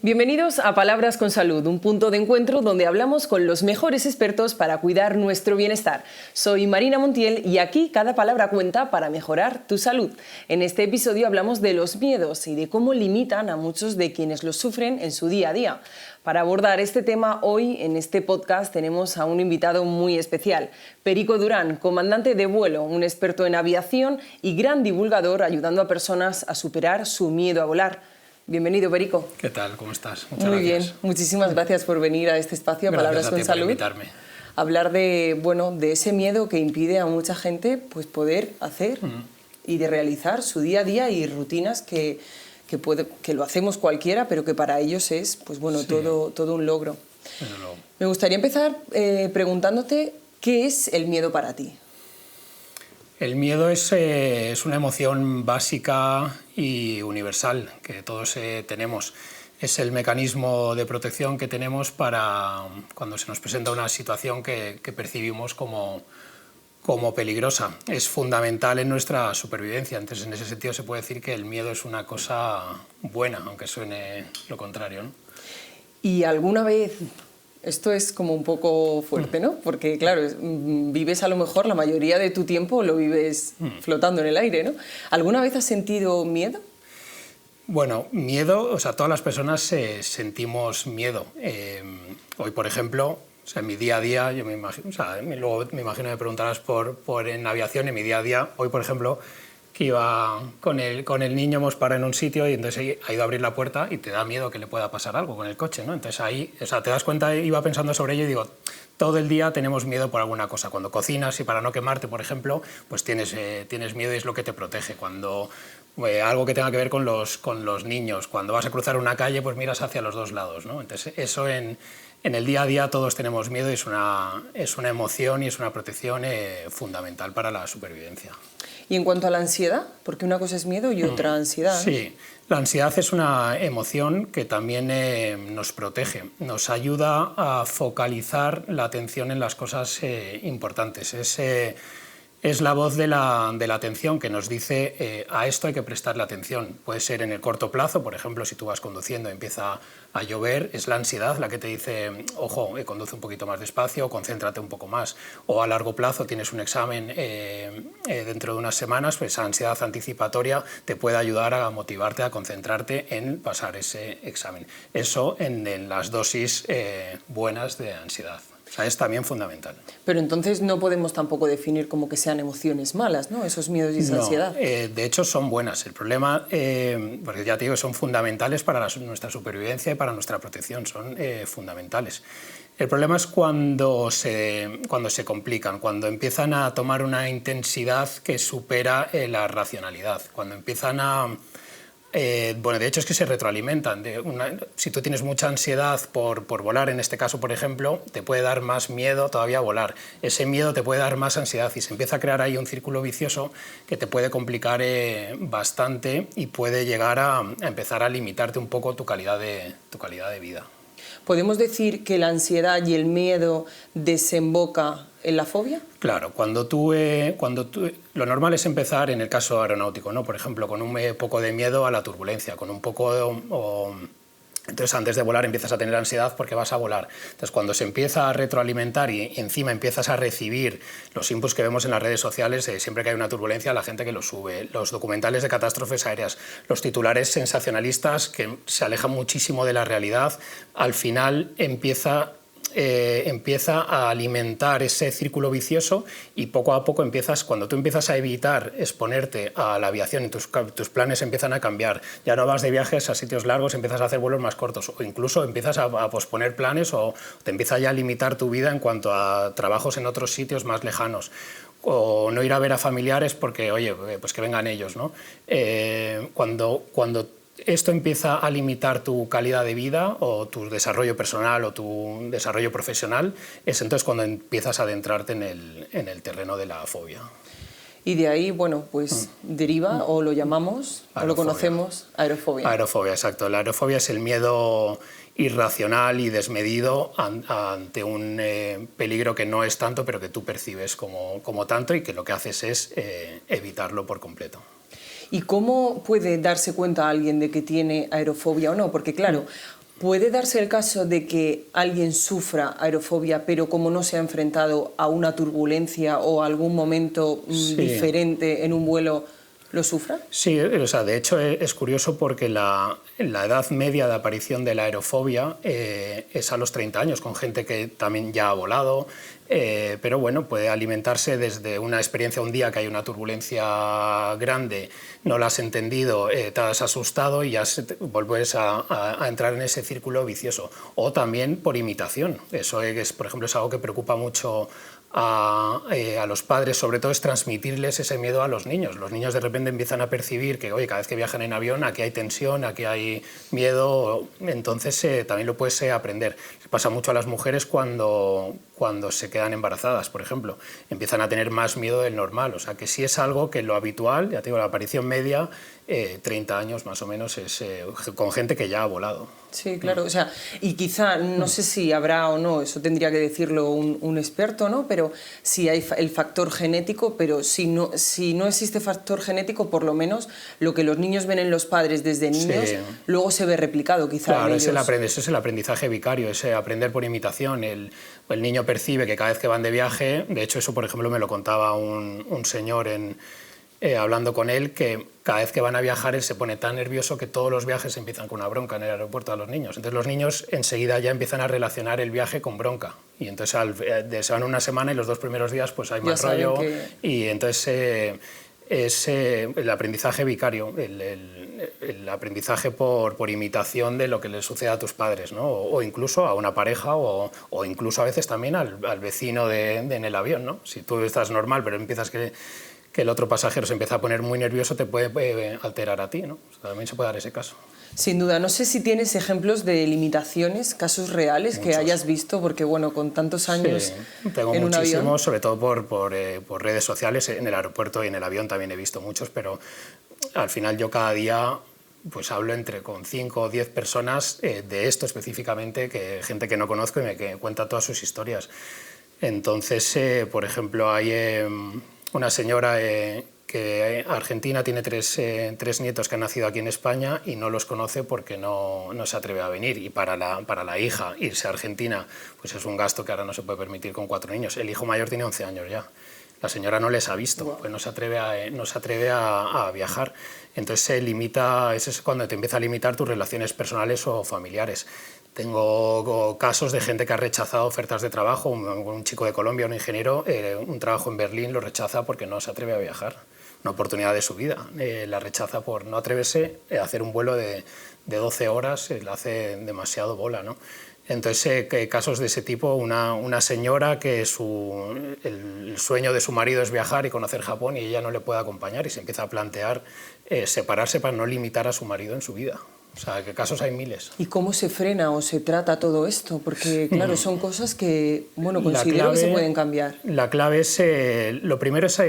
Bienvenidos a Palabras con Salud, un punto de encuentro donde hablamos con los mejores expertos para cuidar nuestro bienestar. Soy Marina Montiel y aquí cada palabra cuenta para mejorar tu salud. En este episodio hablamos de los miedos y de cómo limitan a muchos de quienes los sufren en su día a día. Para abordar este tema, hoy en este podcast tenemos a un invitado muy especial, Perico Durán, comandante de vuelo, un experto en aviación y gran divulgador ayudando a personas a superar su miedo a volar. Bienvenido, Perico. ¿Qué tal? ¿Cómo estás? Muchas Muy gracias. bien, muchísimas gracias por venir a este espacio, a Palabras con Salud. Gracias a ti por invitarme. Hablar de ese miedo que impide a mucha gente pues, poder hacer y de realizar su día a día y rutinas que lo hacemos cualquiera, pero que para ellos es pues, bueno, sí, todo un logro. Me gustaría empezar preguntándote ¿qué es el miedo para ti? El miedo es una emoción básica y universal que todos tenemos. Es el mecanismo de protección que tenemos para cuando se nos presenta una situación que percibimos como peligrosa. Es fundamental en nuestra supervivencia. Entonces, en ese sentido se puede decir que el miedo es una cosa buena, aunque suene lo contrario, ¿no? ¿Y alguna vez... Esto es como un poco fuerte, ¿no? Porque, claro, vives a lo mejor la mayoría de tu tiempo lo vives flotando en el aire, ¿no? ¿Alguna vez has sentido miedo? Bueno, miedo, o sea, todas las personas sentimos miedo. Hoy, por ejemplo, o sea, en mi día a día, yo me imagino, o sea, luego me imagino que me preguntarás por en aviación, en mi día a día, hoy, por ejemplo, que iba con el niño, hemos parado en un sitio y entonces ha ido a abrir la puerta y te da miedo que le pueda pasar algo con el coche, ¿no? Entonces ahí, o sea, te das cuenta, iba pensando sobre ello y digo, todo el día tenemos miedo por alguna cosa. Cuando cocinas y para no quemarte, por ejemplo, pues tienes miedo y es lo que te protege. Cuando algo que tenga que ver con los niños, cuando vas a cruzar una calle, pues miras hacia los dos lados, ¿no? Entonces eso en el día a día todos tenemos miedo y es una emoción y es una protección fundamental para la supervivencia. Y en cuanto a la ansiedad, porque una cosa es miedo y otra ansiedad, ¿no? Sí, la ansiedad es una emoción que también nos protege, nos ayuda a focalizar la atención en las cosas importantes. Es la voz de la atención que nos dice a esto hay que prestarle atención. Puede ser en el corto plazo, por ejemplo, si tú vas conduciendo y empieza a llover, es la ansiedad la que te dice, ojo, conduce un poquito más despacio, concéntrate un poco más. O a largo plazo tienes un examen dentro de unas semanas, pues esa ansiedad anticipatoria te puede ayudar a motivarte, a concentrarte en pasar ese examen. Eso en las dosis buenas de ansiedad. O sea, es también fundamental. Pero entonces no podemos tampoco definir como que sean emociones malas, ¿no? Esos miedos y esa ansiedad. De hecho son buenas. El problema, porque ya te digo, son fundamentales para nuestra supervivencia y para nuestra protección, son fundamentales. El problema es cuando se complican, cuando empiezan a tomar una intensidad que supera la racionalidad, cuando empiezan a... bueno, de hecho es que se retroalimentan. Si tú tienes mucha ansiedad por volar, en este caso, por ejemplo, te puede dar más miedo todavía volar. Ese miedo te puede dar más ansiedad y se empieza a crear ahí un círculo vicioso que te puede complicar bastante y puede llegar a empezar a limitarte un poco tu calidad de vida. ¿Podemos decir que la ansiedad y el miedo desemboca en la fobia? Claro, cuando tú lo normal es empezar en el caso aeronáutico, ¿no? Por ejemplo, con un poco de miedo a la turbulencia, con un poco entonces antes de volar empiezas a tener ansiedad porque vas a volar. Entonces cuando se empieza a retroalimentar y encima empiezas a recibir los inputs que vemos en las redes sociales, siempre que hay una turbulencia la gente que lo sube, los documentales de catástrofes aéreas, los titulares sensacionalistas que se alejan muchísimo de la realidad, al final empieza a alimentar ese círculo vicioso y poco a poco cuando tú empiezas a evitar exponerte a la aviación y tus planes empiezan a cambiar, ya no vas de viajes a sitios largos, empiezas a hacer vuelos más cortos o incluso empiezas a posponer planes o te empieza ya a limitar tu vida en cuanto a trabajos en otros sitios más lejanos o no ir a ver a familiares porque, oye, pues que vengan ellos, ¿no? Cuando esto empieza a limitar tu calidad de vida o tu desarrollo personal o tu desarrollo profesional, es entonces cuando empiezas a adentrarte en el terreno de la fobia. Y de ahí, bueno, pues deriva o lo llamamos, aerofobia. O lo conocemos, aerofobia. Aerofobia, exacto. La aerofobia es el miedo irracional y desmedido ante un peligro que no es tanto, pero que tú percibes como tanto y que lo que haces es evitarlo por completo. ¿Y cómo puede darse cuenta alguien de que tiene aerofobia o no? Porque claro, ¿Puede darse el caso de que alguien sufra aerofobia, pero como no se ha enfrentado a una turbulencia o a algún momento Sí. diferente en un vuelo, lo sufra? Sí, o sea, de hecho es curioso porque la edad media de aparición de la aerofobia es a los 30 años, con gente que también ya ha volado, pero bueno, puede alimentarse desde una experiencia un día que hay una turbulencia grande, no la has entendido, te has asustado y ya vuelves a entrar en ese círculo vicioso. O también por imitación. Eso es, por ejemplo, es algo que preocupa mucho a los padres, sobre todo, es transmitirles ese miedo a los niños. Los niños de repente empiezan a percibir que, oye, cada vez que viajan en avión, aquí hay tensión, aquí hay miedo, entonces también lo puedes aprender. Pasa mucho a las mujeres cuando se quedan embarazadas, por ejemplo. Empiezan a tener más miedo del normal, o sea que sí es algo que lo habitual, ya te digo, la aparición media, 30 años más o menos, es con gente que ya ha volado. Sí, claro, o sea, y quizá, no sé si habrá o no, eso tendría que decirlo un experto, ¿no? Pero si hay el factor genético, pero si no existe factor genético, por lo menos lo que los niños ven en los padres desde niños, sí, luego se ve replicado quizá claro, en ellos. Ese es el aprendizaje vicario, ese aprender por imitación. El niño percibe que cada vez que van de viaje, de hecho eso por ejemplo me lo contaba un señor hablando con él, que cada vez que van a viajar él se pone tan nervioso que todos los viajes empiezan con una bronca en el aeropuerto a los niños. Entonces los niños enseguida ya empiezan a relacionar el viaje con bronca. Y entonces se van una semana y los 2 primeros días pues hay más rollo. Y entonces es el aprendizaje vicario, el aprendizaje por imitación de lo que le sucede a tus padres, ¿no? O incluso a una pareja o incluso a veces también al vecino en el avión, ¿no? Si tú estás normal pero empiezas que el otro pasajero se empieza a poner muy nervioso, te puede alterar a ti, ¿no? O sea, también se puede dar ese caso. Sin duda. No sé si tienes ejemplos de limitaciones, casos reales que hayas visto, porque bueno, con tantos años tengo en un muchísimos, avión. Sobre todo por redes sociales, en el aeropuerto y en el avión también he visto muchos, pero al final yo cada día pues hablo con 5 o 10 personas de esto específicamente, gente que no conozco y que cuenta todas sus historias. Entonces, por ejemplo, hay una señora que Argentina tiene tres nietos que han nacido aquí en España y no los conoce porque no se atreve a venir. Y para la hija irse a Argentina pues es un gasto que ahora no se puede permitir con 4 niños. El hijo mayor tiene 11 años ya. La señora no les ha visto, pues no se atreve a viajar. Entonces ese es cuando te empieza a limitar tus relaciones personales o familiares. Tengo casos de gente que ha rechazado ofertas de trabajo. Un chico de Colombia, un ingeniero, un trabajo en Berlín lo rechaza porque no se atreve a viajar. Una oportunidad de su vida. La rechaza por no atreverse a hacer un vuelo de 12 horas, le hace demasiado bola, ¿no? Entonces, casos de ese tipo, una señora que el sueño de su marido es viajar y conocer Japón y ella no le puede acompañar y se empieza a plantear separarse para no limitar a su marido en su vida. O sea, que casos hay miles. ¿Y cómo se frena o se trata todo esto? Porque, claro, son cosas que, bueno, considero que se pueden cambiar. La clave es, lo primero es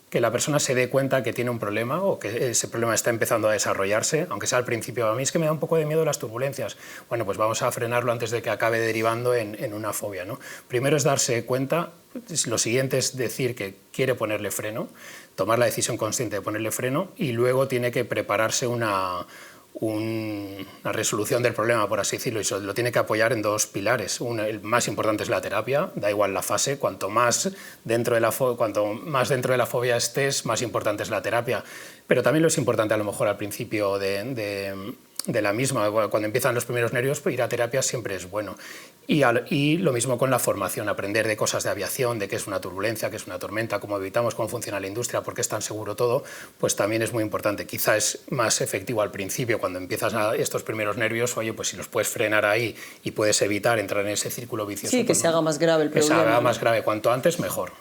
que la persona se dé cuenta que tiene un problema o que ese problema está empezando a desarrollarse, aunque sea al principio. A mí es que me da un poco de miedo las turbulencias. Bueno, pues vamos a frenarlo antes de que acabe derivando en una fobia, ¿no? Primero es darse cuenta, lo siguiente es decir que quiere ponerle freno, tomar la decisión consciente de ponerle freno y luego tiene que prepararse una resolución del problema, por así decirlo, y lo tiene que apoyar en 2 pilares. El más importante es la terapia, da igual la fase, cuanto más dentro de la fobia estés, más importante es la terapia. Pero también lo es importante a lo mejor al principio de la misma, cuando empiezan los primeros nervios, pues ir a terapia siempre es bueno. Y lo mismo con la formación, aprender de cosas de aviación, de qué es una turbulencia, qué es una tormenta, cómo evitamos, cómo funciona la industria, por qué es tan seguro todo, pues también es muy importante. Quizá es más efectivo al principio, cuando empiezas estos primeros nervios, oye, pues si los puedes frenar ahí y puedes evitar entrar en ese círculo vicioso. Sí, que se haga más grave el problema. Que se haga más grave, cuanto antes mejor.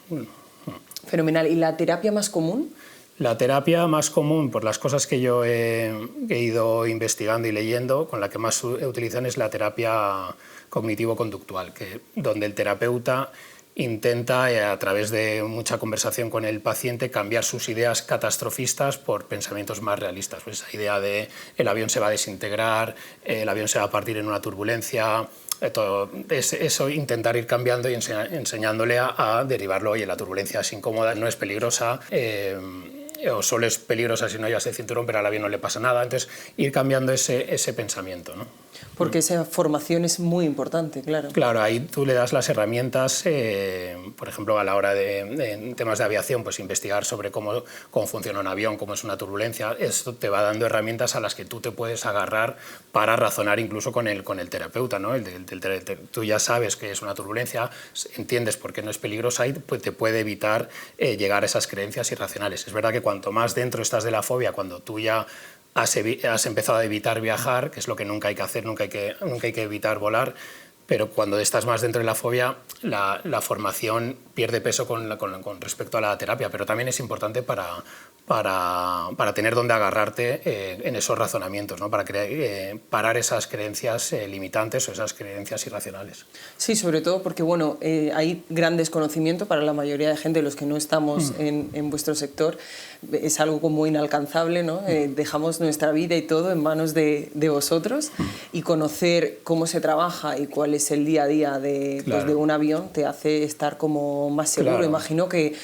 Fenomenal. ¿Y la terapia más común? La terapia más común, por las cosas que yo he ido investigando y leyendo, con la que más utilizan es la terapia cognitivo-conductual, donde el terapeuta intenta, a través de mucha conversación con el paciente, cambiar sus ideas catastrofistas por pensamientos más realistas. Pues esa idea de el avión se va a desintegrar, el avión se va a partir en una turbulencia, todo eso, intentar ir cambiando y enseñándole a derivarlo. Oye, la turbulencia es incómoda, no es peligrosa. o solo es peligrosa si no llevas el cinturón, pero al avión no le pasa nada. Entonces, ir cambiando ese pensamiento, ¿no? Porque esa formación es muy importante, claro. Claro, ahí tú le das las herramientas, por ejemplo, a la hora en temas de aviación, pues investigar sobre cómo funciona un avión, cómo es una turbulencia. Esto te va dando herramientas a las que tú te puedes agarrar para razonar incluso con el terapeuta, ¿no? Tú ya sabes que es una turbulencia, entiendes por qué no es peligrosa y pues, te puede evitar llegar a esas creencias irracionales. Es verdad que cuanto más dentro estás de la fobia, cuando tú ya has empezado a evitar viajar, que es lo que nunca hay que hacer, nunca hay que evitar volar, pero cuando estás más dentro de la fobia, la formación pierde peso con respecto a la terapia, pero también es importante para tener dónde agarrarte en esos razonamientos, ¿no? Para parar esas creencias limitantes o esas creencias irracionales. Sí, sobre todo porque bueno, hay gran desconocimiento para la mayoría de gente, los que no estamos en vuestro sector, es algo como inalcanzable, ¿no? Dejamos nuestra vida y todo en manos de vosotros y conocer cómo se trabaja y cuál es el día a día de, claro. pues, de un avión te hace estar como más seguro. Claro. Imagino que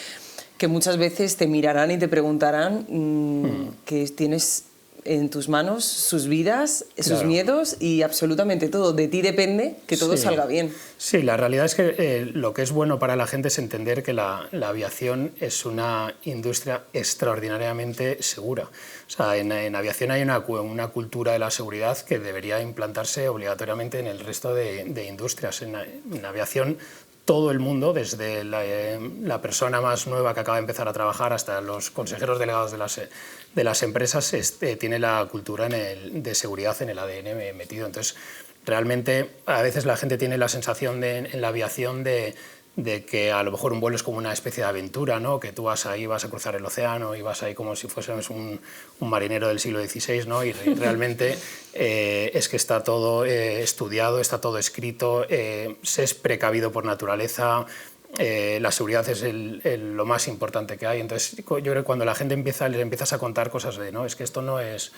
muchas veces te mirarán y te preguntarán que tienes en tus manos sus vidas, sus claro. miedos y absolutamente todo. De ti depende que todo salga bien. Sí, la realidad es que lo que es bueno para la gente es entender que la aviación es una industria extraordinariamente segura. O sea, en aviación hay una cultura de la seguridad que debería implantarse obligatoriamente en el resto de industrias. En aviación todo el mundo, desde la persona más nueva que acaba de empezar a trabajar hasta los consejeros delegados de las empresas, tiene la cultura de seguridad en el ADN metido. Entonces, realmente, a veces la gente tiene la sensación en la aviación de que a lo mejor un vuelo es como una especie de aventura, ¿no? Que tú vas ahí, vas a cruzar el océano y vas ahí como si fueses un marinero del siglo XVI, ¿no? Y realmente es que está todo estudiado, está todo escrito, se es precavido por naturaleza. La seguridad es lo más importante que hay. Entonces, yo creo que cuando la gente les empiezas a contar cosas de, no, es que esto no es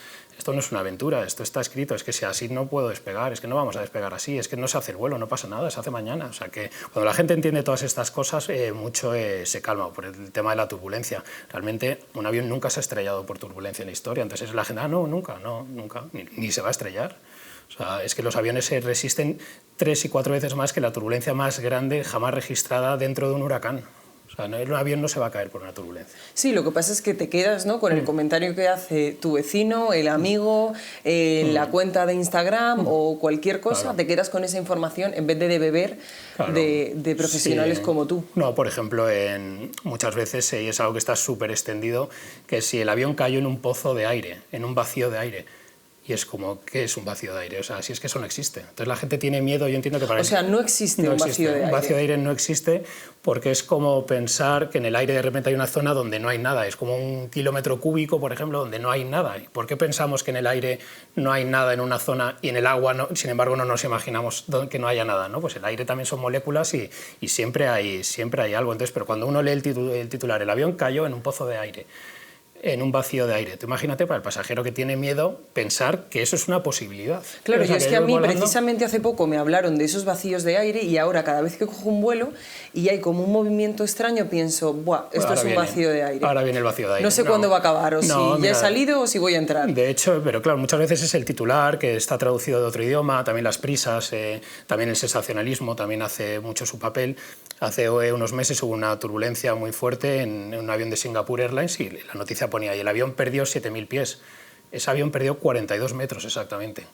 una aventura, esto está escrito, es que si así no puedo despegar, es que no vamos a despegar así, es que no se hace el vuelo, no pasa nada, se hace mañana. O sea, que cuando la gente entiende todas estas cosas, mucho se calma por el tema de la turbulencia. Realmente, un avión nunca se ha estrellado por turbulencia en la historia. Entonces, la gente, no, nunca, ni se va a estrellar. O sea, es que los aviones se resisten 3 y 4 veces más que la turbulencia más grande jamás registrada dentro de un huracán. O sea, un avión no se va a caer por una turbulencia. Sí, lo que pasa es que te quedas, ¿no?, con el comentario que hace tu vecino, el amigo, la cuenta de Instagram o cualquier cosa, claro. Te quedas con esa información en vez de beber claro. de profesionales como tú. No, por ejemplo, muchas veces, y es algo que está súper extendido, que si el avión cayó en un pozo de aire, en un vacío de aire, y es como, ¿qué es un vacío de aire? O sea, si es que eso no existe. Entonces la gente tiene miedo, yo entiendo que para... O sea, no existe un vacío de aire. Un vacío de aire no existe porque es como pensar que en el aire de repente hay una zona donde no hay nada. Es como un kilómetro cúbico, por ejemplo, donde no hay nada. ¿Por qué pensamos que en el aire no hay nada en una zona y en el agua, no, sin embargo, no nos imaginamos que no haya nada, ¿no? Pues el aire también son moléculas y siempre hay algo. Entonces, pero cuando uno lee el titular, el avión cayó en un pozo de aire, en un vacío de aire. Tú imagínate para el pasajero que tiene miedo pensar que eso es una posibilidad. Claro, o sea, y es que a mí precisamente hace poco me hablaron de esos vacíos de aire y ahora cada vez que cojo un vuelo y hay como un movimiento extraño pienso, ¡buah! Esto es un vacío de aire. Ahora viene el vacío de aire. No sé cuándo va a acabar o si ya he salido o si voy a entrar. De hecho, pero claro, muchas veces es el titular que está traducido de otro idioma, también las prisas, también el sensacionalismo también hace mucho su papel. Hace unos meses hubo una turbulencia muy fuerte en un avión de Singapore Airlines y la noticia ponía, y el avión perdió 7.000 pies. Ese avión perdió 42 metros exactamente.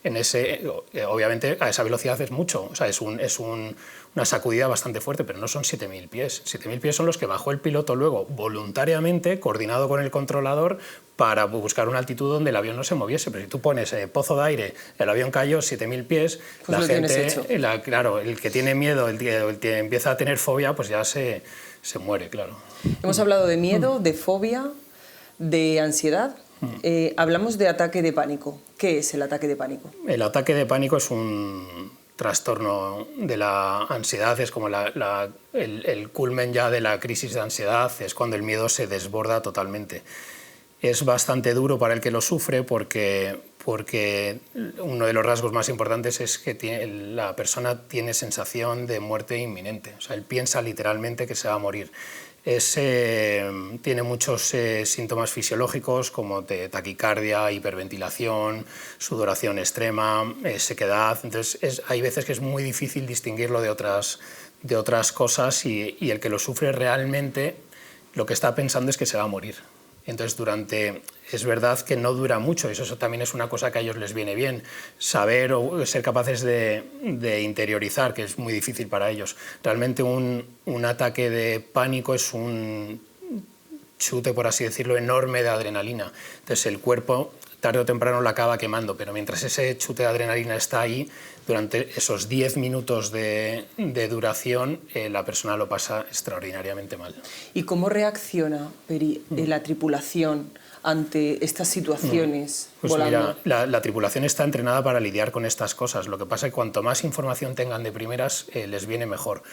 Obviamente a esa velocidad es mucho, o sea, es una sacudida bastante fuerte, pero no son 7.000 pies. 7.000 pies son los que bajó el piloto luego voluntariamente, coordinado con el controlador, para buscar una altitud donde el avión no se moviese. Pero si tú pones pozo de aire, el avión cayó 7.000 pies, pues la gente, claro, el que tiene miedo, el que empieza a tener fobia, pues ya se muere, claro. Hemos hablado de miedo, de fobia, de ansiedad. Hablamos de ataque de pánico. ¿Qué es el ataque de pánico? El ataque de pánico es un trastorno de la ansiedad, es como el culmen ya de la crisis de ansiedad, es cuando el miedo se desborda totalmente. Es bastante duro para el que lo sufre porque uno de los rasgos más importantes es que la persona tiene sensación de muerte inminente, o sea, él piensa literalmente que se va a morir. Tiene muchos síntomas fisiológicos como taquicardia, hiperventilación, sudoración extrema, sequedad. Entonces hay veces que es muy difícil distinguirlo de otras cosas y el que lo sufre realmente lo que está pensando es que se va a morir. Entonces es verdad que no dura mucho, y eso también es una cosa que a ellos les viene bien, saber o ser capaces de interiorizar, que es muy difícil para ellos. Realmente un ataque de pánico es un chute, por así decirlo, enorme de adrenalina. Entonces el cuerpo tarde o temprano lo acaba quemando, pero mientras ese chute de adrenalina está ahí, durante esos 10 minutos de duración, la persona lo pasa extraordinariamente mal. ¿Y cómo reacciona, Peri, la tripulación ante estas situaciones pues volando? Mira, la tripulación está entrenada para lidiar con estas cosas. Lo que pasa es que cuanto más información tengan de primeras, les viene mejor.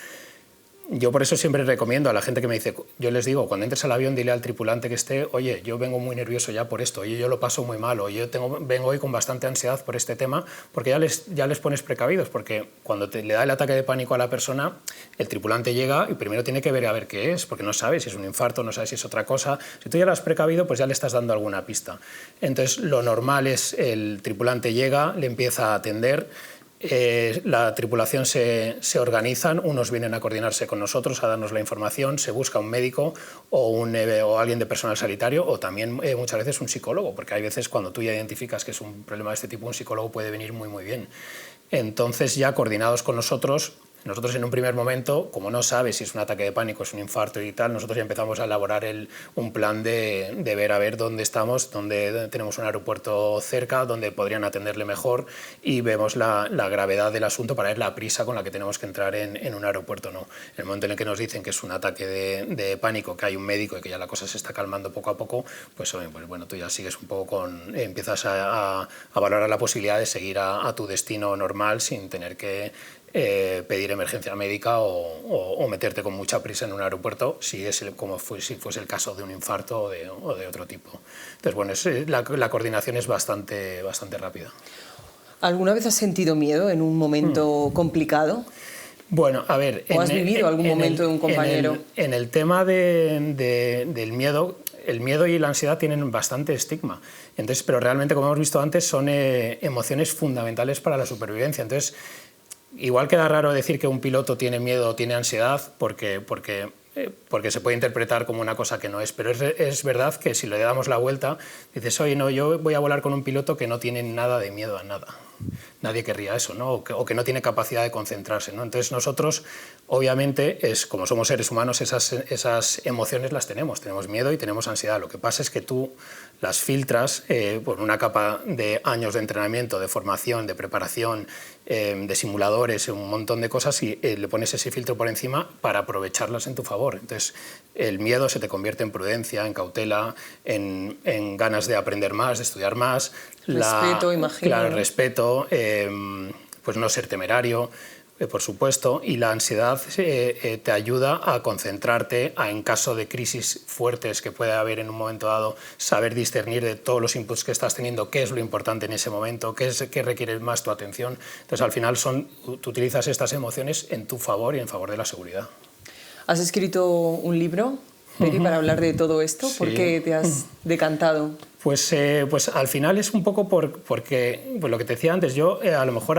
Yo por eso siempre recomiendo a la gente que me dice, yo les digo, cuando entres al avión dile al tripulante que esté, oye, yo vengo muy nervioso ya por esto, oye, yo lo paso muy mal, o yo vengo hoy con bastante ansiedad por este tema, porque ya les pones precavidos, porque cuando le da el ataque de pánico a la persona, el tripulante llega y primero tiene que ver a ver qué es, porque no sabe si es un infarto, no sabe si es otra cosa. Si tú ya lo has precavido, pues ya le estás dando alguna pista. Entonces lo normal es el tripulante llega, le empieza a atender. La tripulación se organizan, unos vienen a coordinarse con nosotros, a darnos la información, se busca un médico o alguien de personal sanitario, o también muchas veces un psicólogo, porque hay veces cuando tú ya identificas que es un problema de este tipo, un psicólogo puede venir muy, muy bien. Entonces, ya coordinados con nosotros en un primer momento, como no sabes si es un ataque de pánico, es un infarto y tal, nosotros ya empezamos a elaborar un plan de ver a ver dónde estamos, dónde tenemos un aeropuerto cerca, dónde podrían atenderle mejor, y vemos la gravedad del asunto para ver la prisa con la que tenemos que entrar en un aeropuerto. No. En el momento en el que nos dicen que es un ataque de pánico, que hay un médico y que ya la cosa se está calmando poco a poco, pues bueno, tú ya sigues un poco empiezas a valorar la posibilidad de seguir a tu destino normal sin tener que pedir emergencia médica o meterte con mucha prisa en un aeropuerto si fuese el caso de un infarto o de otro tipo. Entonces, bueno, la coordinación es bastante rápida. ¿Alguna vez has sentido miedo en un momento complicado? Bueno, a ver... ¿O has vivido algún momento de un compañero? En el tema del miedo, el miedo y la ansiedad tienen bastante estigma. Entonces, pero realmente, como hemos visto antes, son emociones fundamentales para la supervivencia. Entonces, igual queda raro decir que un piloto tiene miedo o tiene ansiedad porque se puede interpretar como una cosa que no es, pero es verdad que si le damos la vuelta, dices, oye, no, yo voy a volar con un piloto que no tiene nada de miedo a nada. Nadie querría eso, ¿no? O que no tiene capacidad de concentrarse, ¿no? Entonces nosotros, obviamente, como somos seres humanos, esas emociones las tenemos miedo y tenemos ansiedad. Lo que pasa es que tú las filtras por una capa de años de entrenamiento, de formación, de preparación, de simuladores, un montón de cosas, y le pones ese filtro por encima para aprovecharlas en tu favor. Entonces el miedo se te convierte en prudencia, en cautela, en ganas de aprender más, de estudiar más. Respeto, imagino. Claro, respeto, pues no ser temerario, por supuesto, y la ansiedad te ayuda a concentrarte, en caso de crisis fuertes que pueda haber en un momento dado, saber discernir de todos los inputs que estás teniendo, qué es lo importante en ese momento, qué requiere más tu atención. Entonces, al final, tú utilizas estas emociones en tu favor y en favor de la seguridad. ¿Has escrito un libro, Peri, para hablar de todo esto? Sí. ¿Por qué te has decantado? Pues al final es un poco porque pues lo que te decía antes, yo a lo mejor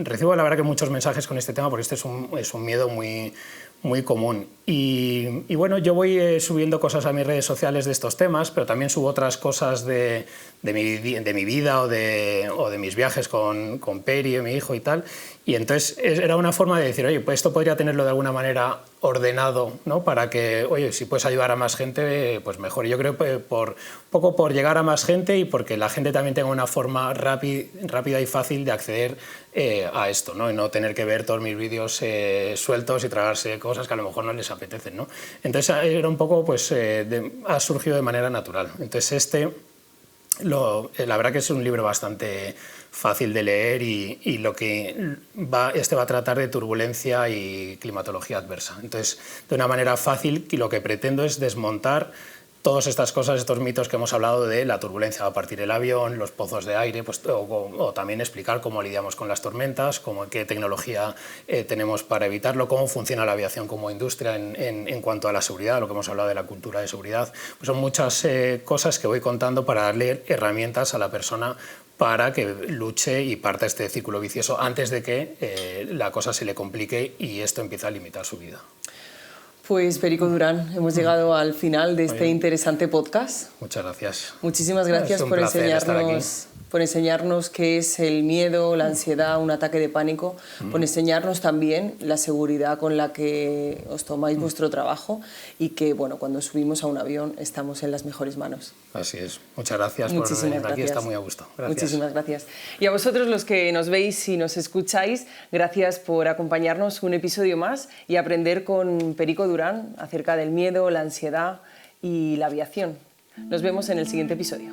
recibo la verdad que muchos mensajes con este tema, porque este es un miedo muy, muy común. Y bueno, yo voy subiendo cosas a mis redes sociales de estos temas, pero también subo otras cosas de mi vida o de mis viajes con Peri, mi hijo y tal. Y entonces era una forma de decir, oye, pues esto podría tenerlo de alguna manera ordenado, ¿no? Para que, oye, si puedes ayudar a más gente, pues mejor. Y yo creo que un poco por llegar a más gente y porque la gente también tenga una forma rápida y fácil de acceder a esto, ¿no? Y no tener que ver todos mis vídeos sueltos y tragarse cosas que a lo mejor no les apetecen, ¿no? Entonces era un poco, pues, ha surgido de manera natural. Entonces la verdad que es un libro bastante fácil de leer y va a tratar de turbulencia y climatología adversa. Entonces, de una manera fácil, lo que pretendo es desmontar todas estas cosas, estos mitos que hemos hablado de la turbulencia va a partir el avión, los pozos de aire, pues, o también explicar cómo lidiamos con las tormentas, qué tecnología tenemos para evitarlo, cómo funciona la aviación como industria en cuanto a la seguridad, lo que hemos hablado de la cultura de seguridad. Pues son muchas cosas que voy contando para darle herramientas a la persona para que luche y parta este círculo vicioso antes de que la cosa se le complique y esto empiece a limitar su vida. Pues Perico Durán, hemos llegado al final de este interesante podcast. Muchas gracias. Muchísimas gracias por enseñarnos qué es el miedo, la ansiedad, un ataque de pánico, por enseñarnos también la seguridad con la que os tomáis vuestro trabajo y que, bueno, cuando subimos a un avión estamos en las mejores manos. Así es. Muchas gracias por venir aquí, está muy a gusto. Gracias. Muchísimas gracias. Y a vosotros los que nos veis y nos escucháis, gracias por acompañarnos un episodio más y aprender con Perico Durán acerca del miedo, la ansiedad y la aviación. Nos vemos en el siguiente episodio.